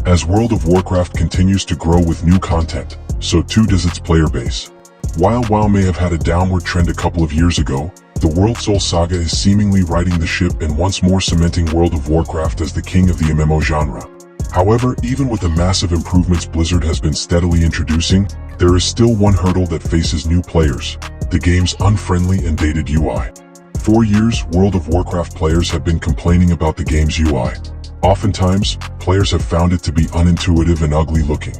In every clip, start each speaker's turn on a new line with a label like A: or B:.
A: As World of Warcraft continues to grow with new content, so too does its player base. While WoW may have had a downward trend a couple of years ago, the World Soul Saga is seemingly righting the ship and once more cementing World of Warcraft as the king of the MMO genre. However, even with the massive improvements Blizzard has been steadily introducing, there is still one hurdle that faces new players: the game's unfriendly and dated UI. For years, World of Warcraft players have been complaining about the game's UI. Oftentimes, players have found it to be unintuitive and ugly looking.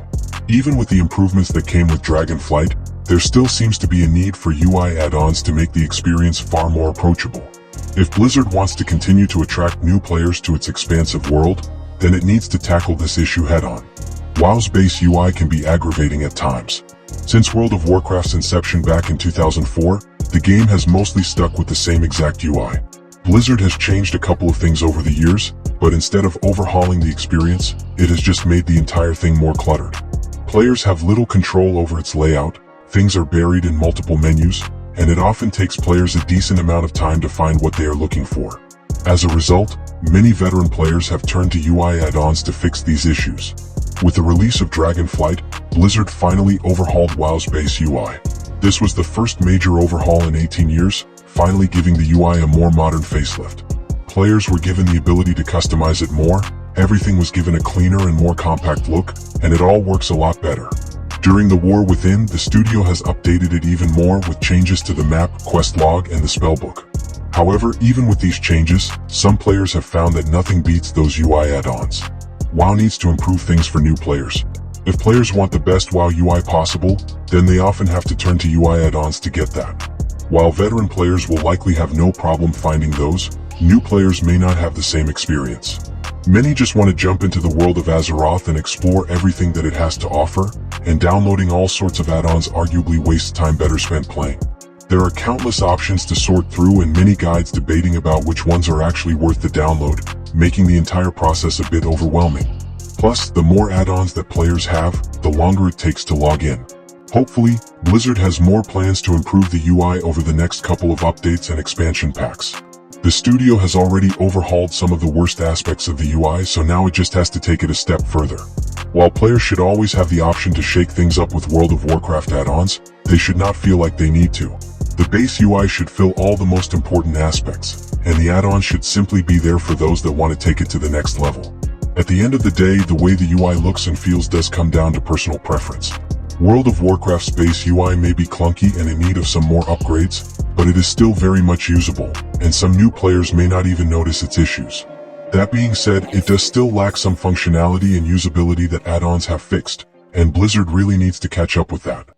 A: Even with the improvements that came with Dragonflight, there still seems to be a need for UI add-ons to make the experience far more approachable. If Blizzard wants to continue to attract new players to its expansive world, then it needs to tackle this issue head-on. WoW's base UI can be aggravating at times. Since World of Warcraft's inception back in 2004, the game has mostly stuck with the same exact UI. Blizzard has changed a couple of things over the years, but instead of overhauling the experience, it has just made the entire thing more cluttered. Players have little control over its layout, things are buried in multiple menus, and it often takes players a decent amount of time to find what they are looking for. As a result, many veteran players have turned to UI add-ons to fix these issues. With the release of Dragonflight, Blizzard finally overhauled WoW's base UI. This was the first major overhaul in 18 years, finally giving the UI a more modern facelift. Players were given the ability to customize it more, everything was given a cleaner and more compact look, and it all works a lot better. During the War Within, the studio has updated it even more with changes to the map, quest log, and the spellbook. However, even with these changes, some players have found that nothing beats those UI add-ons. WoW needs to improve things for new players. If players want the best WoW UI possible, then they often have to turn to UI add-ons to get that. While veteran players will likely have no problem finding those, new players may not have the same experience. Many just want to jump into the world of Azeroth and explore everything that it has to offer, and downloading all sorts of add-ons arguably wastes time better spent playing. There are countless options to sort through and many guides debating about which ones are actually worth the download, making the entire process a bit overwhelming. Plus, the more add-ons that players have, the longer it takes to log in. Hopefully, Blizzard has more plans to improve the UI over the next couple of updates and expansion packs. The studio has already overhauled some of the worst aspects of the UI, so now it just has to take it a step further. While players should always have the option to shake things up with World of Warcraft add-ons, they should not feel like they need to. The base UI should fill all the most important aspects, and the add-ons should simply be there for those that want to take it to the next level. At the end of the day, the way the UI looks and feels does come down to personal preference. World of Warcraft's base UI may be clunky and in need of some more upgrades, but it is still very much usable, and some new players may not even notice its issues. That being said, it does still lack some functionality and usability that add-ons have fixed, and Blizzard really needs to catch up with that.